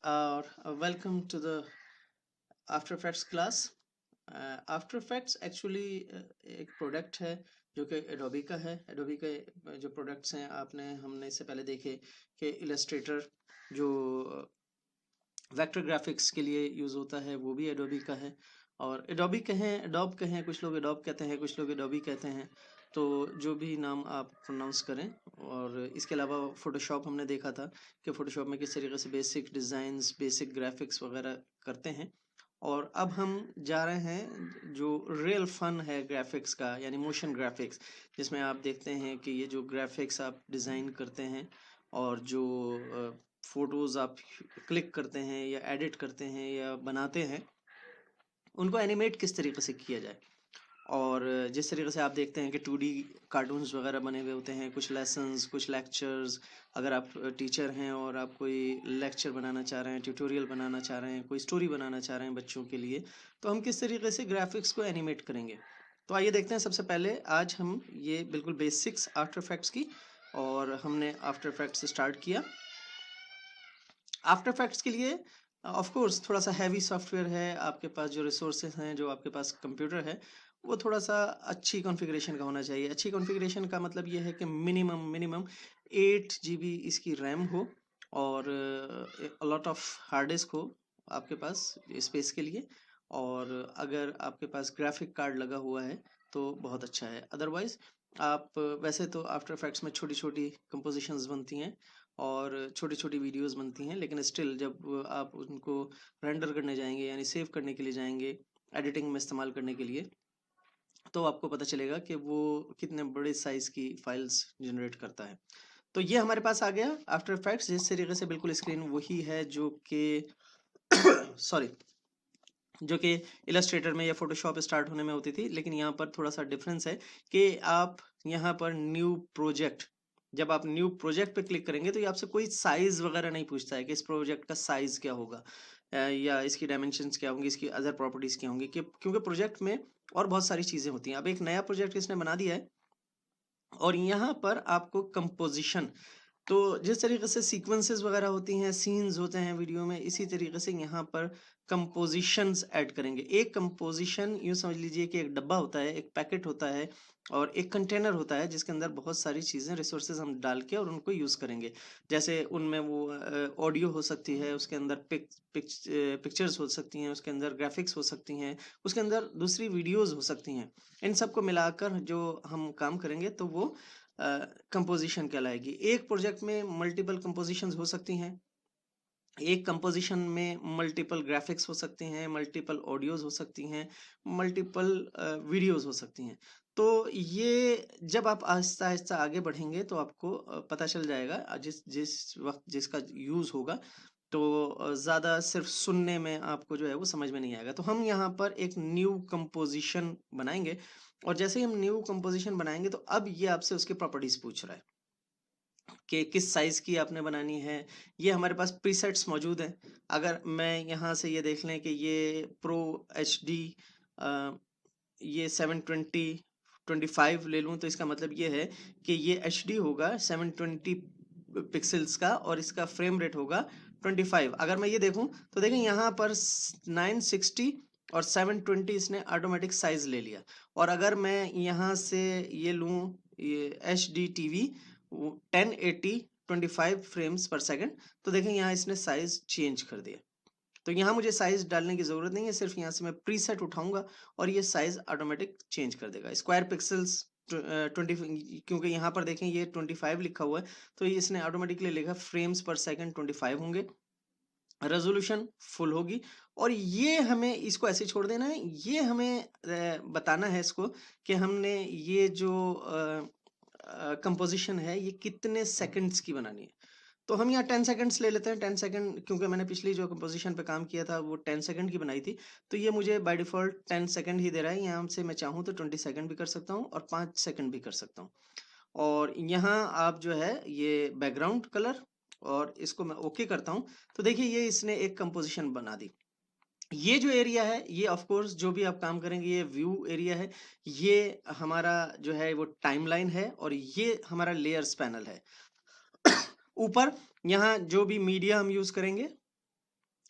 Welcome to the After Effects class. After effects actually एक product है जो कि एडोबी का है। एडोबी के जो प्रोडक्ट्स हैं हमने इससे पहले देखे कि इलस्ट्रेटर जो वेक्टर ग्राफिक्स के लिए यूज़ होता है वो भी एडोबी का है। और एडोबी कहें एडोब कहें, कुछ लोग एडोब कहते हैं, कुछ लोग एडोबी कहते हैं, तो जो भी नाम आप प्रोनाउंस करें। और इसके अलावा फ़ोटोशॉप हमने देखा था कि फ़ोटोशॉप में किस तरीके से बेसिक डिज़ाइंस, बेसिक ग्राफिक्स वगैरह करते हैं। और अब हम जा रहे हैं जो रियल फन है ग्राफिक्स का, यानी मोशन ग्राफिक्स, जिसमें आप देखते हैं कि ये जो ग्राफिक्स आप डिज़ाइन करते हैं और जो फोटोज़ आप क्लिक करते हैं या एडिट करते हैं या बनाते हैं, उनको एनिमेट किस तरीके से किया जाए। और जिस तरीके से आप देखते हैं कि 2D कार्टून्स वगैरह बने हुए होते हैं, कुछ लेसन्स, कुछ लेक्चर्स। अगर आप टीचर हैं और आप कोई लेक्चर बनाना चाह रहे हैं, ट्यूटोरियल बनाना चाह रहे हैं, कोई स्टोरी बनाना चाह रहे हैं बच्चों के लिए, तो हम किस तरीके से ग्राफिक्स को एनिमेट करेंगे। तो आइए देखते हैं। सबसे पहले आज हम ये बिल्कुल बेसिक्स आफ्टर इफेक्ट्स की, और हमने आफ्टर इफेक्ट्स से स्टार्ट किया। आफ्टर इफेक्ट्स के लिए ऑफ कोर्स थोड़ा सा हैवी सॉफ्टवेयर है। आपके पास जो रिसोर्सेज हैं, जो आपके पास कंप्यूटर है, वो थोड़ा सा अच्छी कॉन्फ़िगरेशन का होना चाहिए। अच्छी कॉन्फ़िगरेशन का मतलब ये है कि मिनिमम 8 GB इसकी रैम हो और लॉट ऑफ हार्ड डिस्क हो आपके पास स्पेस के लिए। और अगर आपके पास ग्राफिक कार्ड लगा हुआ है तो बहुत अच्छा है। अदरवाइज आप वैसे तो आफ्टर इफेक्ट्स में छोटी छोटी कंपोजिशंस बनती हैं और छोटी छोटी वीडियोस बनती हैं, लेकिन स्टिल जब आप उनको रेंडर करने जाएंगे, यानी सेव करने के लिए जाएंगे, एडिटिंग में इस्तेमाल करने के लिए, तो आपको पता चलेगा कि वो कितने बड़े साइज की फाइल्स जनरेट करता है। तो ये हमारे पास आ गया आफ्टर इफेक्ट्स। जिस तरीके से बिल्कुल स्क्रीन वही है जो कि सॉरी जो कि इलस्ट्रेटर में या फोटोशॉप स्टार्ट होने में होती थी, लेकिन यहाँ पर थोड़ा सा डिफरेंस है कि आप यहाँ पर न्यू प्रोजेक्ट, जब आप न्यू प्रोजेक्ट पे क्लिक करेंगे तो ये आपसे कोई साइज वगैरह नहीं पूछता है कि इस प्रोजेक्ट का साइज क्या होगा या इसकी डायमेंशंस क्या होंगी, इसकी अदर प्रॉपर्टीज क्या होंगी, क्योंकि प्रोजेक्ट में और बहुत सारी चीजें होती हैं। अब एक नया प्रोजेक्ट इसने बना दिया है और यहाँ पर आपको कंपोजिशन, तो जिस तरीके से सीक्वेंसेस वगैरह होती हैं, सीन्स होते हैं वीडियो में, इसी तरीके से यहाँ पर कंपोजिशंस ऐड करेंगे। एक कंपोजिशन यूँ समझ लीजिए कि एक डब्बा होता है, एक पैकेट होता है और एक कंटेनर होता है जिसके अंदर बहुत सारी चीज़ें, रिसोर्सेज हम डाल के और उनको यूज़ करेंगे। जैसे उनमें वो ऑडियो हो सकती है, उसके अंदर पिक्चर्स हो सकती हैं, उसके अंदर ग्राफिक्स हो सकती हैं, उसके अंदर दूसरी वीडियोज़ हो सकती हैं। इन सबको मिलाकर जो हम काम करेंगे तो वो कंपोजिशन कहलाएगी। एक प्रोजेक्ट में मल्टीपल कंपोजिशंस हो सकती हैं, एक कंपोजिशन में मल्टीपल ग्राफिक्स हो सकते हैं, मल्टीपल ऑडियोज हो सकती हैं, मल्टीपल वीडियोज हो सकती हैं। तो ये जब आप आहिस्ता आहिस्ता आगे बढ़ेंगे तो आपको पता चल जाएगा। जिस जिस वक्त जिसका यूज़ होगा तो ज़्यादा सिर्फ सुनने में आपको जो है वो समझ में नहीं आएगा। तो हम यहाँ पर एक न्यू कंपोजिशन बनाएंगे और जैसे ही हम न्यू कंपोजिशन बनाएंगे तो अब ये आपसे उसकी प्रॉपर्टीज पूछ रहा है कि किस साइज की आपने बनानी है। ये हमारे पास प्रीसेट्स मौजूद हैं। अगर मैं यहाँ से ये देख लें कि ये प्रो एच डी ये 720x25 ले लूँ, तो इसका मतलब ये है कि ये एच डी होगा 720 पिक्सल्स का और इसका फ्रेम रेट होगा 25। अगर मैं ये देखूं तो देखें यहाँ पर 960 और 720 इसने ऑटोमेटिक साइज ले लिया। और अगर मैं यहाँ से ये लूँ, ये H D T V 1080 25 frames पर सेकंड, तो देखें यहाँ इसने साइज चेंज कर दिया। तो यहाँ मुझे साइज डालने की जरूरत नहीं है, सिर्फ यहाँ से मैं प्रीसेट उठाऊंगा और ये साइज ऑटोमेटिक चेंज कर देगा। स्क्वायर पिक्सल्स 20, क्योंकि यहाँ पर देखें ये 25 लिखा हुआ है, तो ये इसने ऑटोमेटिकली लिखा फ्रेम्स पर सेकंड 25 होंगे, रेजोल्यूशन फुल होगी। और ये हमें इसको ऐसे छोड़ देना है। ये हमें बताना है इसको कि हमने ये जो कंपोजिशन है ये कितने सेकंड्स की बनानी है। तो हम यहाँ 10 सेकंड्स ले लेते हैं। 10 सेकंड, क्योंकि मैंने पिछली जो कंपोजिशन पे काम किया था वो 10 सेकंड की बनाई थी, तो ये मुझे बाय डिफॉल्ट 10 सेकंड ही दे रहा है। यहाँ से मैं चाहूँ तो 20 सेकंड भी कर सकता हूँ और 5 सेकंड भी कर सकता हूँ। और यहाँ आप जो है ये बैकग्राउंड कलर, और इसको मैं ओके करता हूँ, तो देखिए ये इसने एक कंपोजिशन बना दी। ये जो एरिया है ये ऑफ कोर्स जो भी आप काम करेंगे ये व्यू एरिया है, ये हमारा जो है वो टाइमलाइन है और ये हमारा लेयर्स पैनल है। ऊपर यहाँ जो भी मीडिया हम यूज करेंगे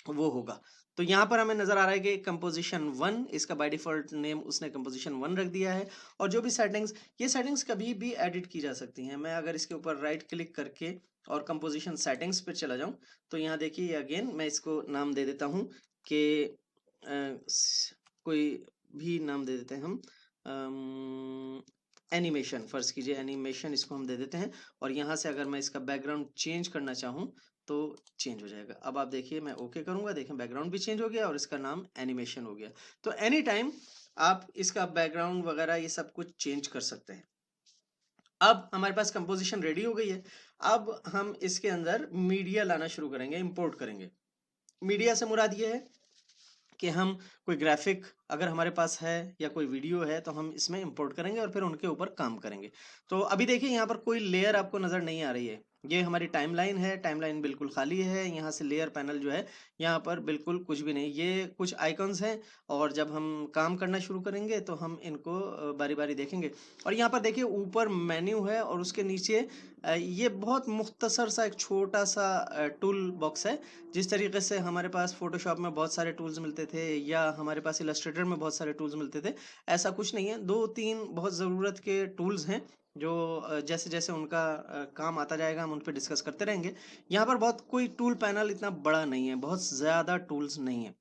वो होगा। तो यहाँ पर हमें नजर आ रहा है कि कंपोजिशन 1, इसका बाय डिफॉल्ट नेम उसने कंपोजिशन 1 रख दिया है। और जो भी सेटिंग्स, ये सेटिंग्स कभी भी एडिट की जा सकती हैं। मैं अगर इसके ऊपर राइट क्लिक करके और कंपोजिशन सेटिंग्स पे चला जाऊं तो यहाँ देखिए अगेन मैं इसको नाम दे देता हूं कि कोई भी नाम दे देते हैं हम, एनिमेशन, फर्ज कीजिए एनिमेशन इसको हम दे देते हैं। और यहाँ से अगर मैं इसका बैकग्राउंड चेंज करना चाहूँ तो चेंज हो जाएगा। अब आप देखिए मैं ओके करूंगा, देखें बैकग्राउंड भी चेंज हो गया और इसका नाम एनिमेशन हो गया। तो एनी टाइम आप इसका बैकग्राउंड वगैरह ये सब कुछ चेंज कर सकते हैं। अब हमारे पास कंपोजिशन रेडी हो गई है। अब हम इसके अंदर मीडिया लाना शुरू करेंगे, इंपोर्ट करेंगे। मीडिया से मुराद ये है कि हम कोई ग्राफिक अगर हमारे पास है या कोई वीडियो है तो हम इसमें इंपोर्ट करेंगे और फिर उनके ऊपर काम करेंगे। तो अभी देखिए यहाँ पर कोई लेयर आपको नजर नहीं आ रही है। ये हमारी टाइमलाइन है, टाइमलाइन बिल्कुल खाली है। यहाँ से लेयर पैनल जो है यहाँ पर बिल्कुल कुछ भी नहीं, ये कुछ आइकन्स हैं। और जब हम काम करना शुरू करेंगे तो हम इनको बारी बारी देखेंगे। और यहाँ पर देखिए ऊपर मेन्यू है और उसके नीचे ये बहुत मुख्तसर सा एक छोटा सा टूल बॉक्स है। जिस तरीके से हमारे पास फोटोशॉप में बहुत सारे टूल्स मिलते थे या हमारे पास इलस्ट्रेटर में बहुत सारे टूल्स मिलते थे, ऐसा कुछ नहीं है। 2-3 बहुत ज़रूरत के टूल्स हैं जो जैसे जैसे उनका काम आता जाएगा हम उन पर डिस्कस करते रहेंगे। यहाँ पर बहुत कोई टूल पैनल इतना बड़ा नहीं है, बहुत ज़्यादा टूल्स नहीं है।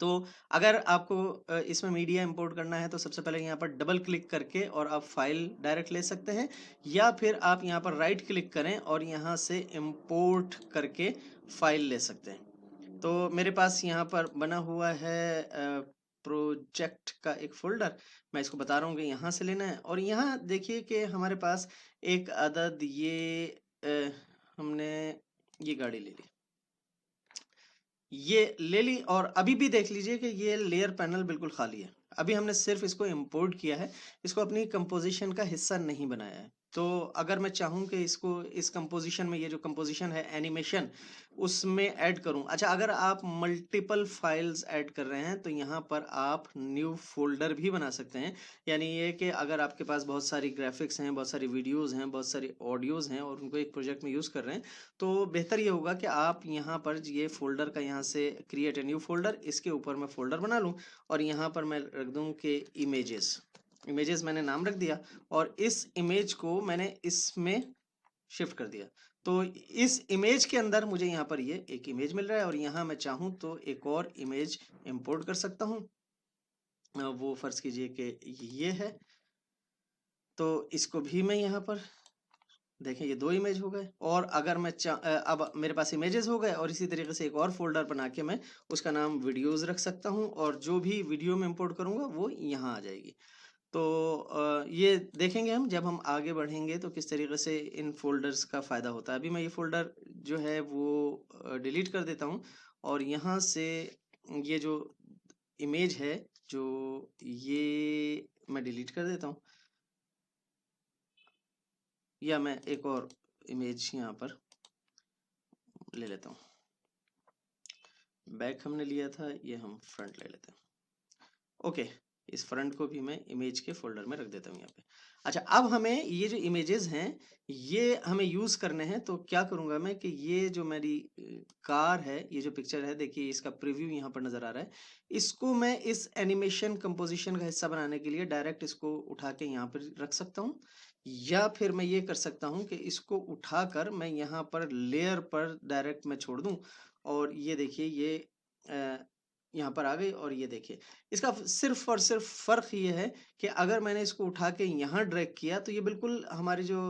तो अगर आपको इसमें मीडिया इंपोर्ट करना है तो सबसे पहले यहाँ पर डबल क्लिक करके और आप फाइल डायरेक्ट ले सकते हैं, या फिर आप यहाँ पर राइट क्लिक करें और यहाँ से इंपोर्ट करके फाइल ले सकते हैं। तो मेरे पास यहाँ पर बना हुआ है प्रोजेक्ट का एक फोल्डर, मैं इसको बता रहा हूँ कि यहाँ से लेना है। और यहाँ देखिए कि हमारे पास एक अदद हमने ये गाड़ी ले ली, ये ले ली। और अभी भी देख लीजिए कि ये लेयर पैनल बिल्कुल खाली है। अभी हमने सिर्फ इसको इंपोर्ट किया है, इसको अपनी कंपोजिशन का हिस्सा नहीं बनाया है। तो अगर मैं चाहूँ कि इसको इस कंपोजिशन में, ये जो कंपोजिशन है एनिमेशन, उसमें ऐड करूं। अच्छा, अगर आप मल्टीपल फाइल्स ऐड कर रहे हैं तो यहाँ पर आप न्यू फोल्डर भी बना सकते हैं। यानी ये कि अगर आपके पास बहुत सारी ग्राफिक्स हैं, बहुत सारी वीडियोस हैं, बहुत सारी ऑडियोज हैं और उनको एक प्रोजेक्ट में यूज़ कर रहे हैं, तो बेहतर ये होगा कि आप यहाँ पर ये फोल्डर का यहाँ से क्रिएट ए न्यू फोल्डर, इसके ऊपर मैं फोल्डर बना लूँ और यहाँ पर मैं रख दूँ कि इमेजेस मैंने नाम रख दिया और इस इमेज को मैंने इसमें शिफ्ट कर दिया। तो इस इमेज के अंदर मुझे यहाँ पर ये एक इमेज मिल रहा है और यहाँ मैं चाहूँ तो एक और इमेज इंपोर्ट कर सकता हूँ। वो फर्ज कीजिए कि ये है, तो इसको भी मैं यहाँ पर देखें, ये 2 इमेज हो गए। और अगर मैं अब मेरे पास इमेजेस हो गए और इसी तरीके से एक और फोल्डर बना के मैं उसका नाम वीडियोस रख सकता हूँ और जो भी वीडियो में इंपोर्ट करूँगा वो यहाँ आ जाएगी। तो ये देखेंगे हम जब हम आगे बढ़ेंगे तो किस तरीके से इन फोल्डर्स का फ़ायदा होता है। अभी मैं ये फोल्डर जो है वो डिलीट कर देता हूँ और यहाँ से ये जो इमेज है जो ये मैं डिलीट कर देता हूँ, या मैं एक और इमेज यहाँ पर ले लेता हूँ। बैक हमने लिया था, ये हम फ्रंट ले लेते हैं। ओके, इस फ्रंट को भी मैं इमेज के फोल्डर में रख देता हूँ यहाँ पे। अच्छा, अब हमें ये जो इमेजेस हैं ये हमें यूज करने हैं। तो क्या करूंगा मैं कि ये जो मेरी कार है, ये जो पिक्चर है, देखिए इसका प्रीव्यू यहाँ पर नजर आ रहा है। इसको मैं इस एनिमेशन कंपोजिशन का हिस्सा बनाने के लिए डायरेक्ट इसको उठा के यहाँ पर रख सकता हूँ, या फिर मैं ये कर सकता हूँ कि इसको उठाकर मैं यहाँ पर लेयर पर डायरेक्ट मैं छोड़ दूँ। और ये देखिए ये यहाँ पर आ गई। और ये देखिए इसका सिर्फ और सिर्फ फर्क ये है कि अगर मैंने इसको उठा के यहाँ ड्रैग किया तो ये बिल्कुल हमारी जो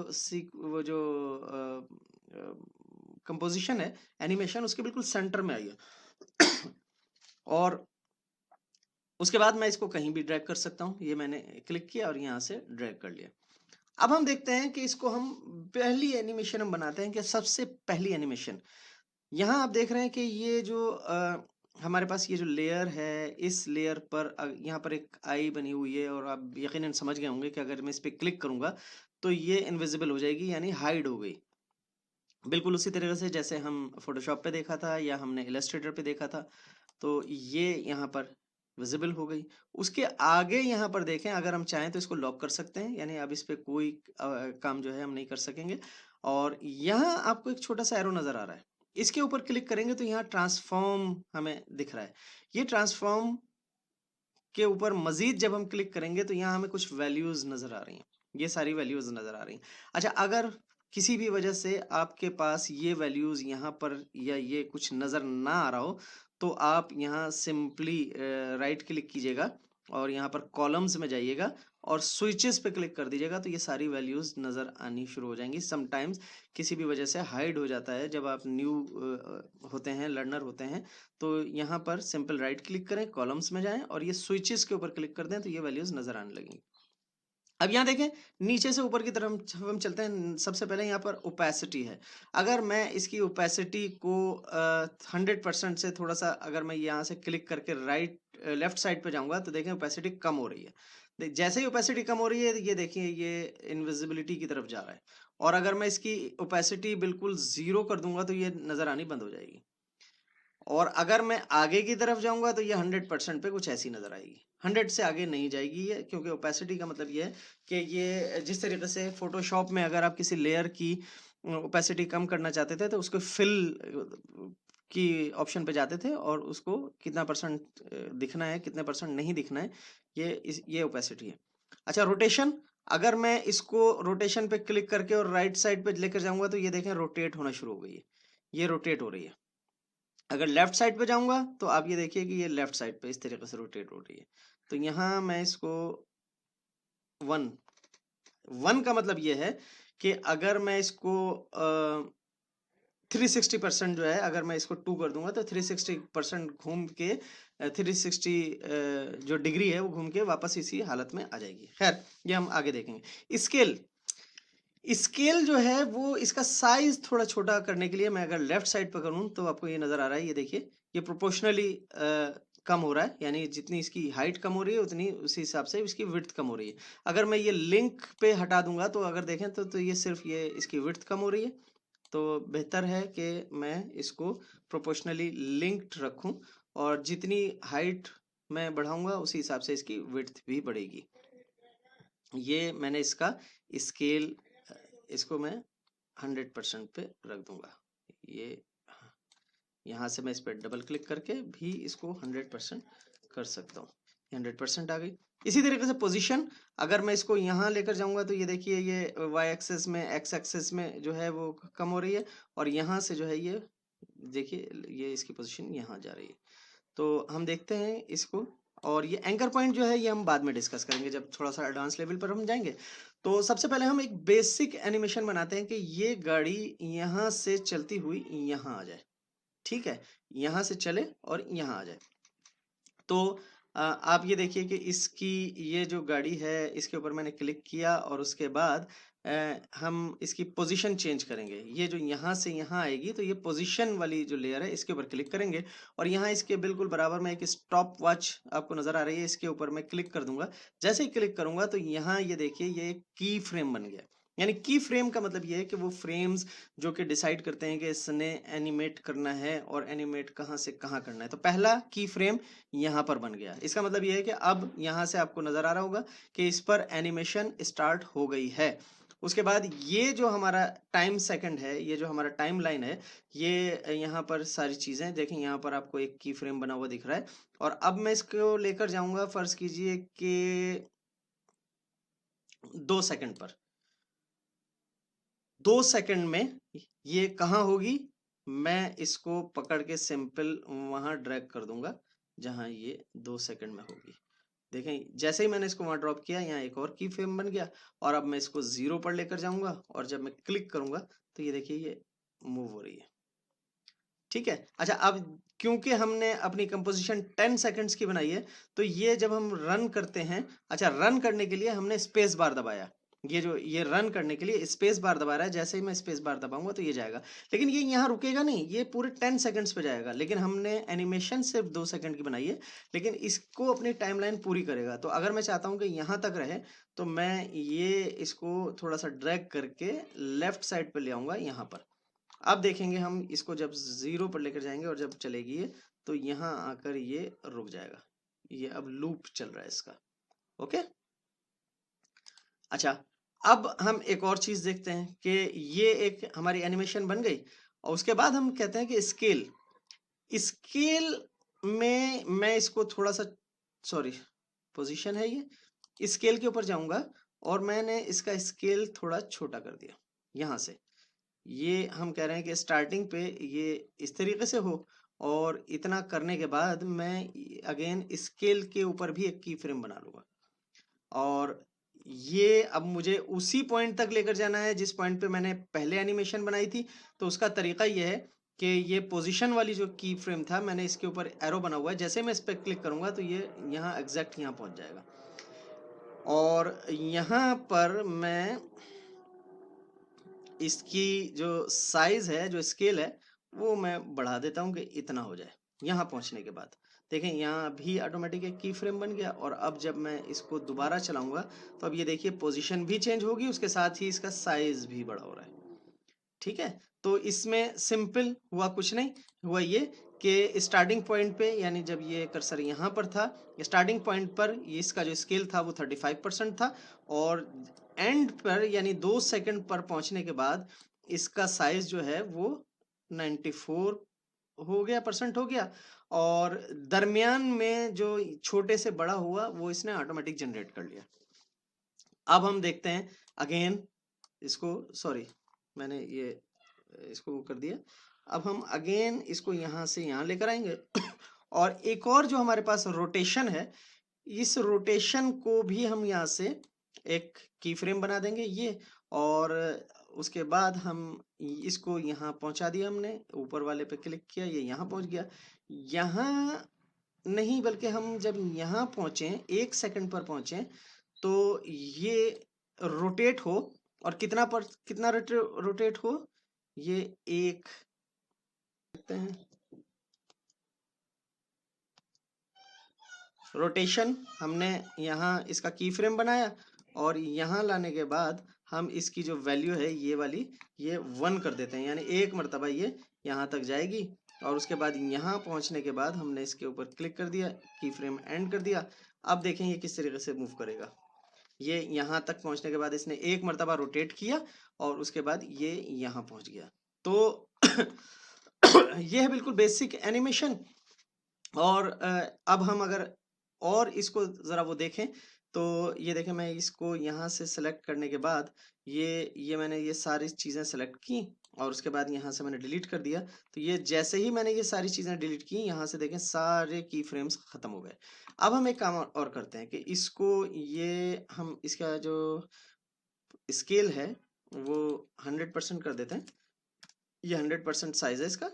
वो जो कंपोजिशन है, एनिमेशन, उसके बिल्कुल सेंटर में आई है। और उसके बाद मैं इसको कहीं भी ड्रैग कर सकता हूँ। ये मैंने क्लिक किया और यहाँ से ड्रैग कर लिया। अब हम देखते हैं कि इसको हम पहली एनिमेशन हम बनाते हैं कि सबसे पहली एनिमेशन। यहाँ आप देख रहे हैं कि ये जो हमारे पास ये जो लेयर है, इस लेयर पर यहाँ पर एक आई बनी हुई है और आप यकीनन समझ गए होंगे कि अगर मैं इस पर क्लिक करूंगा तो ये इनविजिबल हो जाएगी, यानी हाइड हो गई। बिल्कुल उसी तरीके से जैसे हम फोटोशॉप पे देखा था या हमने इलस्ट्रेटर पे देखा था। तो ये यहाँ पर विजिबल हो गई। उसके आगे यहाँ पर देखें, अगर हम चाहें तो इसको लॉक कर सकते हैं, यानी अब इस पे कोई काम जो है हम नहीं कर सकेंगे। और यहाँ आपको एक छोटा सा एरो नजर आ रहा है, इसके ऊपर क्लिक करेंगे तो यहाँ ट्रांसफॉर्म हमें दिख रहा है। ये ट्रांसफॉर्म के ऊपर मजीद जब हम क्लिक करेंगे तो यहाँ हमें कुछ वैल्यूज नजर आ रही हैं, ये सारी वैल्यूज नजर आ रही हैं। अच्छा, अगर किसी भी वजह से आपके पास ये वैल्यूज यहाँ पर या ये कुछ नजर ना आ रहा हो तो आप यहाँ सिंपली राइट क्लिक कीजिएगा और यहाँ पर कॉलम्स में जाइएगा और स्विचेस पे क्लिक कर दीजिएगा तो ये सारी वैल्यूज नजर आनी शुरू हो जाएंगी। समटाइम्स किसी भी वजह से हाइड हो जाता है जब आप न्यू होते हैं, लर्नर होते हैं, तो यहाँ पर सिंपल राइट क्लिक करें, कॉलम्स में जाएं और ये स्विचेस के ऊपर क्लिक कर दें तो ये वैल्यूज नजर आने लगेंगी। अब यहाँ देखें नीचे से ऊपर की तरफ हम चलते हैं। सबसे पहले यहाँ पर ओपेसिटी है। अगर मैं इसकी ओपेसिटी को 100% से थोड़ा सा, अगर मैं यहाँ से क्लिक करके लेफ्ट साइड पे जाऊंगा तो देखें ओपेसिटी कम हो रही है। जैसे ही ओपेसिटी कम हो रही है ये देखिए ये इनविजिबिलिटी की तरफ जा रहा है। और अगर मैं इसकी ओपेसिटी बिल्कुल 0 कर दूंगा तो ये नजर आनी बंद हो जाएगी। और अगर मैं आगे की तरफ जाऊंगा तो ये 100% पे कुछ ऐसी नजर आएगी। 100 से आगे नहीं जाएगी ये, क्योंकि ओपेसिटी का मतलब ये है कि ये जिस तरीके से फोटोशॉप में अगर आप किसी लेयर की ओपेसिटी कम करना चाहते थे तो उसको फिल की ऑप्शन पे जाते थे और उसको कितना परसेंट दिखना है, कितने परसेंट नहीं दिखना है, ये ओपेसिटी है। अच्छा, रोटेशन, अगर मैं इसको रोटेशन पे क्लिक करके और राइट साइड पे लेकर जाऊंगा तो ये देखें रोटेट होना शुरू हो गई है, ये रोटेट हो रही है। अगर लेफ्ट साइड पे जाऊंगा तो आप ये देखिए कि ये लेफ्ट साइड पे इस तरीके से रोटेट हो रही है। तो यहाँ मैं इसको 1 का मतलब ये है कि अगर मैं इसको 360% जो है, अगर मैं इसको 2 कर दूंगा तो 360% घूम के 360 जो डिग्री है वो घूम के वापस इसी हालत में आ जाएगी। खैर, ये हम आगे देखेंगे। स्केल जो है वो इसका साइज थोड़ा छोटा करने के लिए मैं अगर लेफ्ट साइड पर करूं तो आपको ये नजर आ रहा है, ये देखिए ये प्रोपोर्शनली कम हो रहा है, यानी जितनी इसकी हाइट कम हो रही है उतनी उसी हिसाब से इसकी विड्थ कम हो रही है। अगर मैं ये लिंक पे हटा दूंगा तो अगर देखें तो ये सिर्फ ये इसकी विड्थ कम हो रही है। तो बेहतर है कि मैं इसको प्रोपोर्शनली लिंक्ड रखूं और जितनी हाइट मैं बढ़ाऊंगा उसी हिसाब से इसकी विड्थ भी बढ़ेगी। ये मैंने इसका स्केल, इसको मैं 100% पे रख दूंगा। ये यहाँ से मैं इस पर डबल क्लिक करके भी इसको 100% कर सकता हूँ। 100% आ गई। इसी तरीके से पोजीशन, अगर मैं इसको यहाँ लेकर जाऊंगा तो ये देखिए ये वाई एक्सेस में, एक्स एक्सेस में जो है वो कम हो रही है और यहाँ से जो है ये देखिए ये इसकी पोजीशन यहाँ जा रही है। तो हम देखते हैं इसको, और ये एंकर पॉइंट जो है ये हम बाद में डिस्कस करेंगे जब थोड़ा सा एडवांस लेवल पर हम जाएंगे। तो सबसे पहले हम एक बेसिक एनिमेशन बनाते हैं कि ये गाड़ी यहाँ से चलती हुई यहाँ आ जाए। ठीक है, यहाँ से चले और यहाँ आ जाए। तो आप ये देखिए कि इसकी ये जो गाड़ी है इसके ऊपर मैंने क्लिक किया और उसके बाद हम इसकी पोजीशन चेंज करेंगे। ये जो यहाँ से यहाँ आएगी तो ये पोजीशन वाली जो लेयर है इसके ऊपर क्लिक करेंगे और यहाँ इसके बिल्कुल बराबर में एक स्टॉप वॉच आपको नजर आ रही है, इसके ऊपर मैं क्लिक कर दूंगा। जैसे ही क्लिक करूंगा तो यहाँ ये देखिए ये एक की फ्रेम बन गया। यानी की फ्रेम का मतलब ये है कि वो फ्रेम्स जो कि डिसाइड करते हैं कि इसने एनिमेट करना है और एनिमेट कहाँ से कहाँ करना है। तो पहला की फ्रेम यहाँ पर बन गया। इसका मतलब ये है कि अब यहाँ से आपको नजर आ रहा होगा कि इस पर एनिमेशन स्टार्ट हो गई है। उसके बाद ये जो हमारा टाइम सेकंड है, ये जो हमारा टाइम लाइन है, ये यहाँ पर सारी चीजें देखें, यहाँ पर आपको एक की फ्रेम बना हुआ दिख रहा है। और अब मैं इसको लेकर जाऊंगा, फर्ज कीजिए कि 2 सेकंड पर। 2 सेकंड में ये कहाँ होगी, मैं इसको पकड़ के सिंपल वहां ड्रैग कर दूंगा जहां ये 2 सेकंड में होगी। देखें जैसे ही मैंने इसको वहां ड्रॉप किया यहाँ एक और की फ्रेम बन गया और अब मैं इसको 0 पर लेकर जाऊंगा और जब मैं क्लिक करूंगा तो ये देखिए ये मूव हो रही है। ठीक है। अच्छा, अब क्योंकि हमने अपनी कंपोजिशन 10 सेकंड्स की बनाई है तो ये जब हम रन करते हैं, अच्छा रन करने के लिए हमने स्पेस बार दबाया, ये रन करने के लिए स्पेस बार दबा रहा है। जैसे ही मैं स्पेस बार दबाऊंगा तो ये जाएगा, लेकिन ये यहाँ रुकेगा नहीं, ये पूरे 10 सेकंड्स पे जाएगा। लेकिन हमने एनिमेशन सिर्फ 2 सेकंड की बनाई है, लेकिन इसको अपनी टाइमलाइन पूरी करेगा। तो अगर मैं चाहता हूँ कि यहाँ तक रहे तो मैं ये इसको थोड़ा सा ड्रैग करके लेफ्ट साइड पर ले आऊंगा यहाँ पर। अब देखेंगे हम इसको जब 0 पर लेकर जाएंगे और जब चलेगी ये तो यहाँ आकर ये रुक जाएगा। ये अब लूप चल रहा है इसका। ओके। अच्छा, अब हम एक और चीज देखते हैं कि ये एक हमारी एनिमेशन बन गई और उसके बाद हम कहते हैं कि स्केल। स्केल में मैं इसको थोड़ा सा, सॉरी पोजीशन है ये, स्केल के ऊपर जाऊंगा और मैंने इसका स्केल थोड़ा छोटा कर दिया यहां से। ये हम कह रहे हैं कि स्टार्टिंग पे ये इस तरीके से हो, और इतना करने के बाद मैं अगेन स्केल के ऊपर भी एक की फ्रेम बना लूंगा। और ये अब मुझे उसी पॉइंट तक लेकर जाना है जिस पॉइंट पे मैंने पहले एनिमेशन बनाई थी। तो उसका तरीका ये है कि ये पोजीशन वाली जो की फ्रेम था, मैंने इसके ऊपर एरो बना हुआ है, जैसे मैं इस पर क्लिक करूंगा तो ये यहाँ एग्जैक्ट यहाँ पहुंच जाएगा। और यहाँ पर मैं इसकी जो साइज है, जो स्केल है, वो मैं बढ़ा देता हूँ कि इतना हो जाए। यहाँ पहुँचने के बाद देखें यहाँ भी ऑटोमेटिक एक की फ्रेम बन गया। और अब जब मैं इसको दोबारा चलाऊंगा तो अब ये देखिए पोजीशन भी चेंज होगी, उसके साथ ही इसका साइज भी बड़ा हो रहा है। ठीक है, तो इसमें सिंपल हुआ कुछ नहीं, हुआ ये कि स्टार्टिंग पॉइंट पे, यानी जब ये कर्सर यहाँ पर था, स्टार्टिंग पॉइंट पर ये इसका जो स्केल था वो 35% था, और एंड पर यानी 2 सेकंड पर पहुंचने के बाद इसका साइज जो है वो 94 हो गया, परसेंट हो गया। और दरमियान में जो छोटे से बड़ा हुआ वो इसने ऑटोमेटिक जनरेट कर लिया। अब हम देखते हैं अगेन इसको, सॉरी मैंने ये इसको कर दिया। अब हम अगेन इसको यहाँ से यहाँ लेकर आएंगे और एक और जो हमारे पास रोटेशन है, इस रोटेशन को भी हम यहाँ से एक की फ्रेम बना देंगे ये। और उसके बाद हम इसको यहाँ पहुंचा दिया, हमने ऊपर वाले पे क्लिक किया, ये यहाँ पहुंच गया। यहाँ नहीं बल्कि हम जब यहाँ पहुंचे 1 सेकंड पर पहुंचे तो ये रोटेट हो, और कितना रोटेट हो, ये एक देखते हैं रोटेशन हमने यहाँ इसका की फ्रेम बनाया, और यहाँ लाने के बाद हम इसकी जो वैल्यू है ये वाली, ये 1 कर देते हैं, यानी 1 मरतबा ये यहाँ तक जाएगी। और उसके बाद यहाँ पहुँचने के बाद हमने इसके ऊपर क्लिक कर दिया, की फ्रेम एंड कर दिया। अब देखें ये किस तरीके से मूव करेगा। ये यहाँ तक पहुँचने के बाद इसने 1 मरतबा रोटेट किया और उसके बाद ये यहाँ पहुँच गया। तो ये है बिल्कुल बेसिक एनिमेशन। और अब हम अगर और इसको ज़रा वो देखें तो ये देखें, मैं इसको यहाँ से सेलेक्ट करने के बाद ये मैंने ये सारी चीज़ें सेलेक्ट की और उसके बाद यहाँ से मैंने डिलीट कर दिया। तो ये जैसे ही मैंने ये सारी चीज़ें डिलीट की, यहाँ से देखें सारे की फ्रेम्स ख़त्म हो गए। अब हम एक काम और करते हैं कि इसको ये हम इसका जो स्केल है वो 100% कर देते हैं। ये 100% साइज है इसका।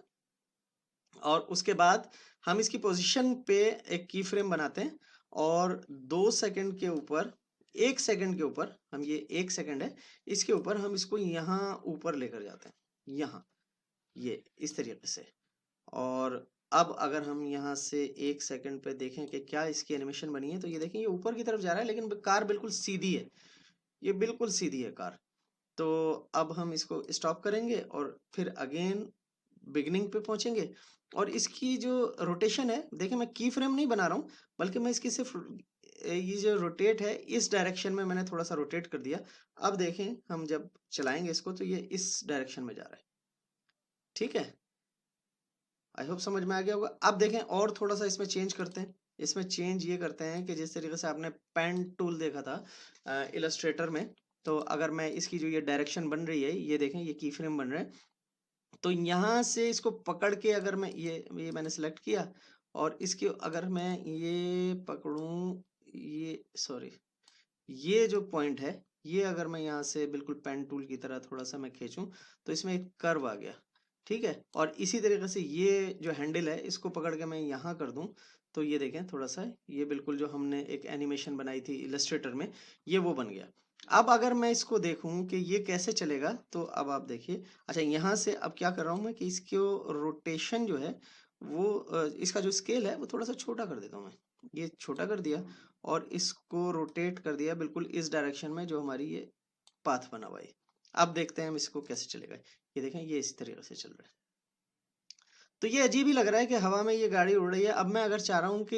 और उसके बाद हम इसकी पोजीशन पे एक की फ्रेम बनाते हैं और 2 सेकंड के ऊपर, 1 सेकंड के ऊपर, हम ये 1 सेकंड है इसके ऊपर हम इसको यहाँ ऊपर लेकर जाते हैं, यहाँ ये इस तरीके से। और अब अगर हम यहाँ से 1 सेकंड पे देखें कि क्या इसकी एनिमेशन बनी है, तो ये देखें ये ऊपर की तरफ जा रहा है, लेकिन कार बिल्कुल सीधी है, ये बिल्कुल सीधी है कार। तो अब हम इसको स्टॉप करेंगे और फिर अगेन बिगिनिंग पे पहुंचेंगे। और इसकी जो रोटेशन है, देखिए मैं की फ्रेम नहीं बना रहा हूँ, बल्कि मैं इसकी सिर्फ ये जो रोटेट है इस डायरेक्शन में मैंने थोड़ा सा रोटेट कर दिया। अब देखें हम जब चलाएंगे इसको तो ये इस डायरेक्शन में जा रहा है। ठीक है, आई होप समझ में आ गया होगा। अब देखें और थोड़ा सा इसमें चेंज करते हैं। इसमें चेंज ये करते हैं कि जिस तरीके से आपने पेन टूल देखा था इलस्ट्रेटर में, तो अगर मैं इसकी जो ये डायरेक्शन बन रही है, ये देखें ये की फ्रेम बन रहे हैं, तो यहाँ से इसको पकड़ के अगर मैं ये मैंने सेलेक्ट किया और इसके अगर मैं ये पकड़ूं, ये सॉरी ये जो पॉइंट है, ये अगर मैं यहाँ से बिल्कुल पेन टूल की तरह थोड़ा सा मैं खींचूं तो इसमें एक कर्व आ गया। ठीक है, और इसी तरीके से ये जो हैंडल है इसको पकड़ के मैं यहाँ कर दूं तो ये देखें थोड़ा सा ये बिल्कुल जो हमने एक एनिमेशन बनाई थी इलस्ट्रेटर में, ये वो बन गया। अब अगर मैं इसको देखूं कि ये कैसे चलेगा, तो अब आप देखिए, अच्छा यहाँ से अब क्या कर रहा हूँ मैं कि इसको रोटेशन जो है वो इसका जो स्केल है वो थोड़ा सा छोटा कर देता हूँ। मैं ये छोटा कर दिया और इसको रोटेट कर दिया बिल्कुल इस डायरेक्शन में जो हमारी ये पाथ बना हुआ है। अब देखते हैं हम इसको कैसे चलेगा। ये देखें ये इस तरीके से चल रहा है, तो ये अजीब ही लग रहा है कि हवा में ये गाड़ी उड़ रही है। अब मैं अगर चाह रहा हूँ कि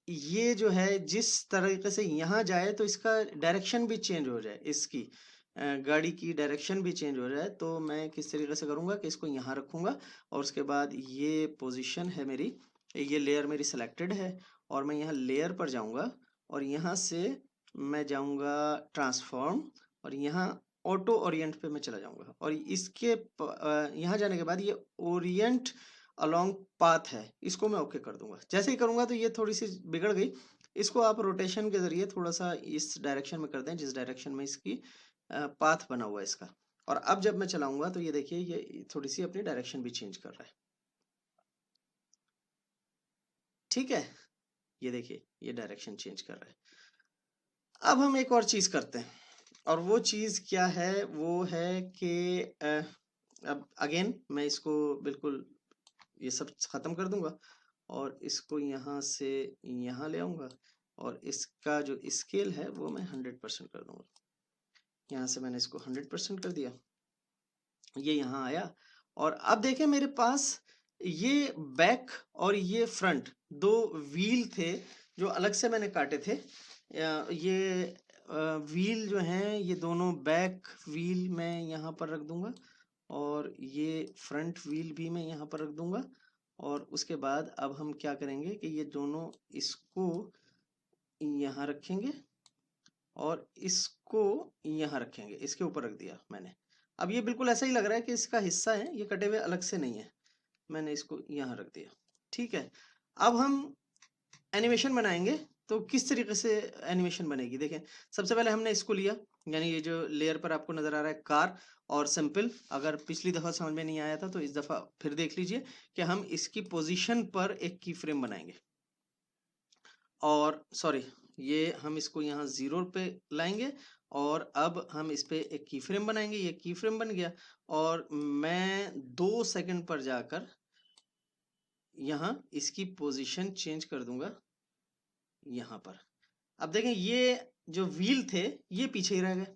ये जो है जिस तरीके से यहाँ जाए तो इसका डायरेक्शन भी चेंज हो जाए इसकी, गाड़ी की डायरेक्शन भी चेंज हो जाए, तो मैं किस तरीके से करूँगा कि इसको यहाँ रखूँगा और उसके बाद ये पोजीशन है मेरी, ये लेयर मेरी सिलेक्टेड है और मैं यहाँ लेयर पर जाऊँगा और यहाँ से मैं जाऊँगा ट्रांसफॉर्म और यहाँ ऑटो ओरिएंट पे मैं चला जाऊँगा और इसके यहाँ जाने के बाद ये ओरिएंट अलोंग पाथ है, इसको मैं ओके कर दूंगा। जैसे ही करूँगा तो ये थोड़ी सी बिगड़ गई, इसको आप रोटेशन के ज़रिए थोड़ा सा इस डायरेक्शन में कर दें जिस डायरेक्शन में इसकी पाथ बना हुआ है इसका। और अब जब मैं चलाऊंगा तो ये देखिए ये थोड़ी सी अपनी डायरेक्शन भी चेंज कर रहा है। ठीक है, ये देखिए ये डायरेक्शन चेंज कर रहा है। अब हम एक और चीज़ करते हैं और वो चीज़ क्या है, वो है कि अब अगेन मैं इसको बिल्कुल ये सब ख़त्म कर दूंगा और इसको यहाँ से यहाँ ले आऊँगा और इसका जो स्केल है वो मैं 100% कर दूंगा। यहाँ से मैंने इसको 100% कर दिया, ये यहाँ आया और अब देखें मेरे पास ये बैक और ये फ्रंट दो व्हील थे जो अलग से मैंने काटे थे। ये व्हील जो हैं ये दोनों बैक व्हील मैं यहाँ पर रख दूंगा और ये फ्रंट व्हील भी मैं यहाँ पर रख दूंगा और उसके बाद अब हम क्या करेंगे कि ये दोनों इसको यहाँ रखेंगे और इसको यहाँ रखेंगे, इसके ऊपर रख दिया मैंने। अब ये बिल्कुल ऐसा ही लग रहा है कि इसका हिस्सा है, ये कटे हुए अलग से नहीं है, मैंने इसको यहाँ रख दिया। ठीक है, अब हम एनिमेशन बनाएंगे तो किस तरीके से एनिमेशन बनेगी देखें। सबसे पहले हमने इसको लिया, यानी ये जो लेयर पर आपको नजर आ रहा है कार और सिंपल, अगर पिछली दफा समझ में नहीं आया था तो इस दफा फिर देख लीजिए कि हम इसकी पोजीशन पर एक की फ्रेम बनाएंगे और सॉरी ये हम इसको यहाँ 0 पे लाएंगे और अब हम इस पे एक की फ्रेम बनाएंगे। ये की फ्रेम बन गया और मैं 2 सेकंड पर जाकर यहाँ इसकी पोजीशन चेंज कर दूंगा यहाँ पर। अब देखें ये जो व्हील थे ये पीछे ही रह गए।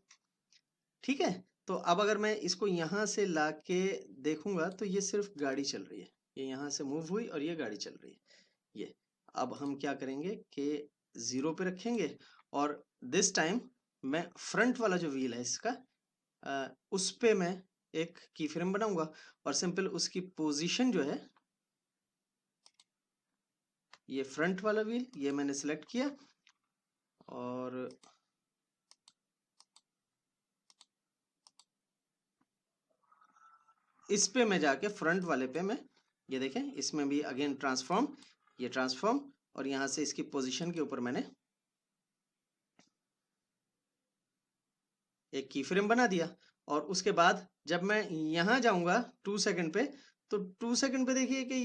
ठीक है, तो अब अगर मैं इसको यहाँ से लाके देखूंगा तो ये सिर्फ गाड़ी चल रही है, ये यहाँ से मूव हुई और ये गाड़ी चल रही है। ये अब हम क्या करेंगे कि 0 पे रखेंगे और दिस टाइम मैं फ्रंट वाला जो व्हील है इसका उस पे मैं एक की फ्रेम बनाऊंगा और सिंपल उसकी पोजीशन जो है ये फ्रंट वाला व्हील ये मैंने सिलेक्ट किया और इस पे मैं जाके फ्रंट वाले पे मैं ये देखें इसमें भी अगेन ट्रांसफॉर्म, ये ट्रांसफॉर्म और यहां से इसकी पोजीशन के ऊपर मैंने एक की फ्रेम बना दिया और उसके बाद जब मैं यहां जाऊंगा 2 सेकंड पे तो 2 सेकंड पे देखिए कि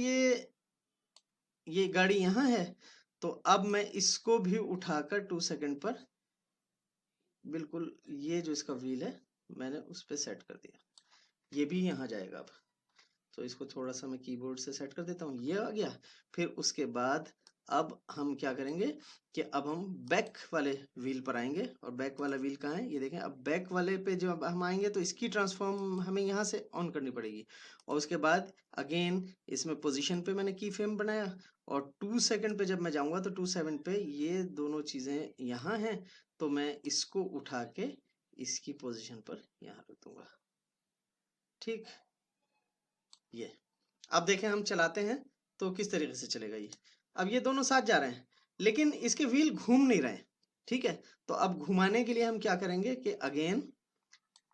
ये गाड़ी यहां है, तो अब मैं इसको भी उठाकर 2 सेकंड पर बिल्कुल ये जो इसका व्हील है मैंने उस पर सेट कर दिया, ये भी यहाँ जाएगा। अब तो इसको थोड़ा सा मैं कीबोर्ड से सेट कर देता हूँ, ये आ गया। फिर उसके बाद अब हम क्या करेंगे कि अब हम बैक वाले व्हील पर आएंगे और बैक वाला व्हील कहाँ है ये देखें। अब बैक वाले पे जब हम आएंगे तो इसकी ट्रांसफॉर्म हमें यहाँ से ऑन करनी पड़ेगी और उसके बाद अगेन इसमें पोजीशन पे मैंने की फ्रेम बनाया और 2 सेकंड पे जब मैं जाऊंगा तो 2 सेकंड पे ये दोनों चीजें यहाँ हैं, तो मैं इसको उठा के इसकी पोजीशन पर यहाँ रख दूंगा। ठीक, ये अब देखें हम चलाते हैं तो किस तरीके से चलेगा ये। अब ये दोनों साथ जा रहे हैं लेकिन इसके व्हील घूम नहीं रहे हैं। ठीक है, तो अब घुमाने के लिए हम क्या करेंगे कि अगेन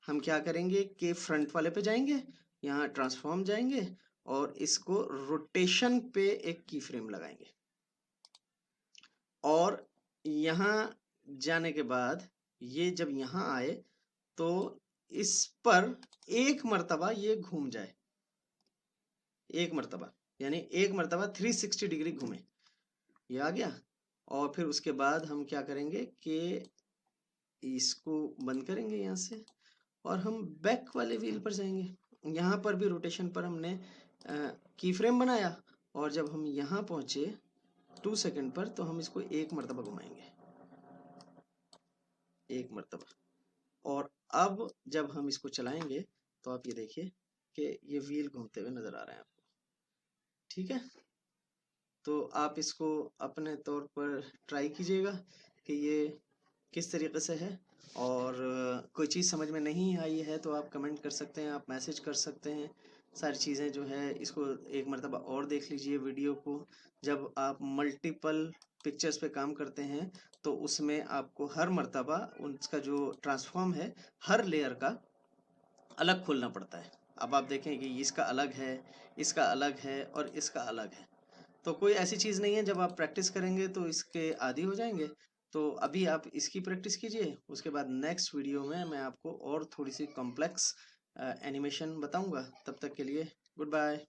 हम क्या करेंगे कि फ्रंट वाले पे जाएंगे, यहाँ ट्रांसफॉर्म जाएंगे और इसको रोटेशन पे एक की फ्रेम लगाएंगे और यहाँ जाने के बाद ये जब यहाँ आए तो इस पर एक मर्तबा ये घूम जाए, एक मर्तबा यानी एक मर्तबा 360 डिग्री घूमे, ये आ गया। और फिर उसके बाद हम क्या करेंगे कि इसको बंद करेंगे यहाँ से और हम बैक वाले व्हील पर जाएंगे। यहाँ पर भी रोटेशन पर हमने की फ्रेम बनाया और जब हम यहाँ पहुंचे 2 सेकंड पर तो हम इसको एक मर्तबा घुमाएंगे, एक मर्तबा। और अब जब हम इसको चलाएंगे तो आप ये देखिए कि ये व्हील घूमते हुए नजर आ रहे हैं आपको। ठीक है, तो आप इसको अपने तौर पर ट्राई कीजिएगा कि ये किस तरीके से है और कोई चीज़ समझ में नहीं आई है तो आप कमेंट कर सकते हैं, आप मैसेज कर सकते हैं। सारी चीज़ें जो है इसको एक मर्तबा और देख लीजिए वीडियो को। जब आप मल्टीपल पिक्चर्स पे काम करते हैं तो उसमें आपको हर मर्तबा उसका जो ट्रांसफॉर्म है, हर लेयर का अलग खोलना पड़ता है। अब आप देखें कि इसका अलग है, इसका अलग है और इसका अलग है। तो कोई ऐसी चीज़ नहीं है, जब आप प्रैक्टिस करेंगे तो इसके आदी हो जाएंगे। तो अभी आप इसकी प्रैक्टिस कीजिए, उसके बाद नेक्स्ट वीडियो में मैं आपको और थोड़ी सी कॉम्प्लेक्स एनिमेशन बताऊंगा। तब तक के लिए गुड बाय।